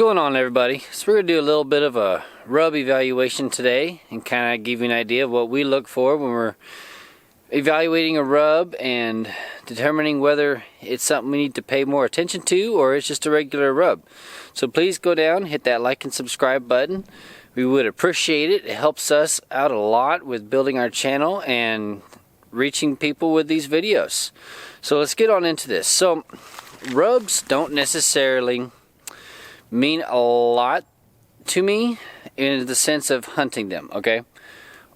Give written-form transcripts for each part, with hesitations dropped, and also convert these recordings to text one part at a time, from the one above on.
What's going on, everybody? So we're going to do a little bit of a rub evaluation today and kind of give you an idea of what we look for when we're evaluating a rub and determining whether it's something we need to pay more attention to or it's just a regular rub. So please go down, hit that like and subscribe button. We would appreciate it. It helps us out a lot with building our channel and reaching people with these videos. So let's get on into this. So rubs don't necessarily mean a lot to me in the sense of hunting them, okay?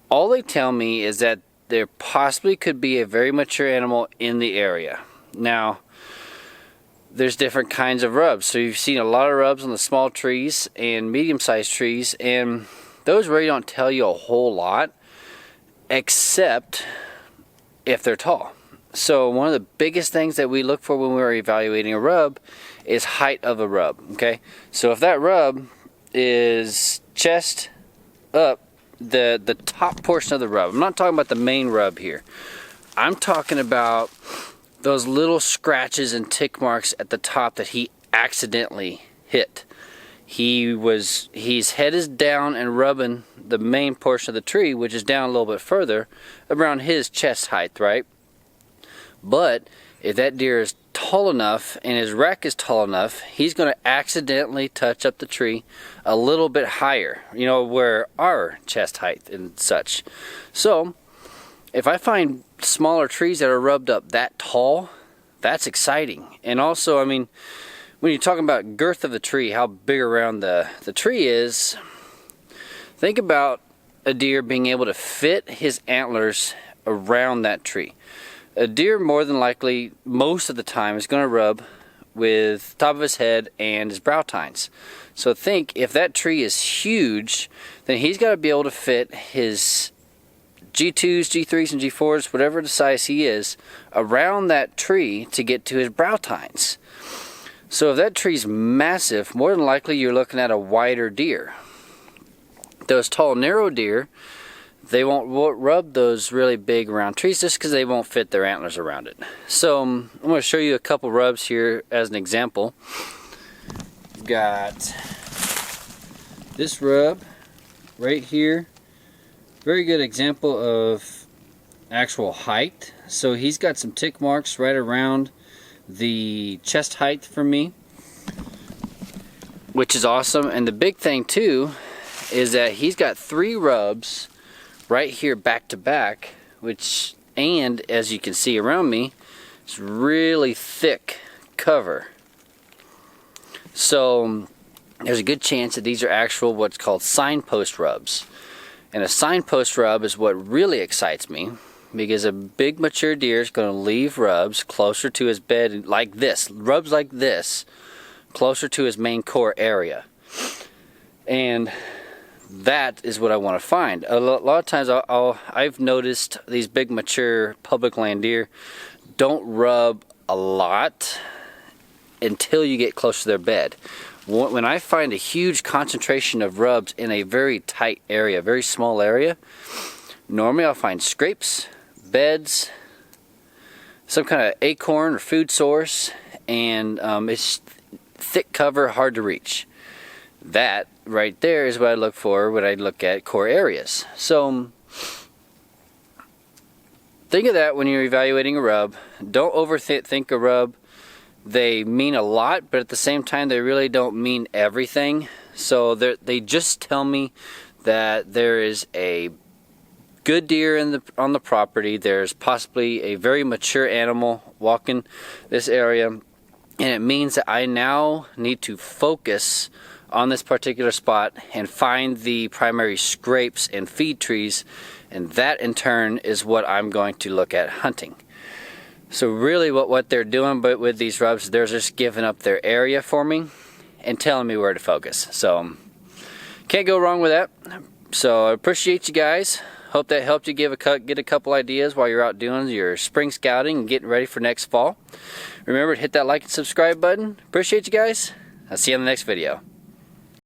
All they tell me is that there possibly could be a very mature animal in the area. Now, there's different kinds of rubs. So you've seen a lot of rubs on the small trees and medium-sized trees, and those really don't tell you a whole lot except if they're tall. So one of the biggest things that we look for when we're evaluating a rub is height of a rub, okay? So if that rub is chest up, the top portion of the rub, I'm not talking about the main rub here. I'm talking about those little scratches and tick marks at the top that he accidentally hit. His head is down and rubbing the main portion of the tree, which is down a little bit further, around his chest height, right? But if that deer is tall enough and his rack is tall enough, he's going to accidentally touch up the tree a little bit higher, you know, where our chest height and such. So if I find smaller trees that are rubbed up that tall, that's exciting. And also, I mean, when you're talking about girth of the tree, how big around the tree is, think about a deer being able to fit his antlers around that tree. A deer, more than likely, most of the time, is going to rub with the top of his head and his brow tines. So think, if that tree is huge, then he's got to be able to fit his G2s, G3s, and G4s, whatever the size he is, around that tree to get to his brow tines. So if that tree's massive, more than likely you're looking at a wider deer. Those tall, narrow deer, they won't rub those really big round trees just because they won't fit their antlers around it. So I'm going to show you a couple rubs here as an example. We've got this rub right here. Very good example of actual height. So he's got some tick marks right around the chest height for me, which is awesome. And the big thing too is that he's got 3 rubs right here back to back, which, and as you can see around me, it's really thick cover. So there's a good chance that these are actual what's called signpost rubs. And a signpost rub is what really excites me, because a big mature deer is going to leave rubs closer to his bed like this, rubs like this, closer to his main core area. And that is what I want to find. A lot of times I've noticed these big mature public land deer don't rub a lot until you get close to their bed. When I find a huge concentration of rubs in a very tight area, very small area, normally I'll find scrapes, beds, some kind of acorn or food source, and it's thick cover, hard to reach. That right there is what I look for when I look at core areas. So think of that when you're evaluating a rub. Don't overthink a rub. They mean a lot, but at the same time they really don't mean everything. So they just tell me that there is a good deer on the property. There's possibly a very mature animal walking this area, and it means that I now need to focus on this particular spot and find the primary scrapes and feed trees, and that in turn is what I'm going to look at hunting. So really what they're doing but with these rubs, they're just giving up their area for me and telling me where to focus. So can't go wrong with that. So I appreciate you guys. Hope that helped you get a couple ideas while you're out doing your spring scouting and getting ready for next fall. Remember to hit that like and subscribe button. Appreciate you guys. I'll see you on the next video.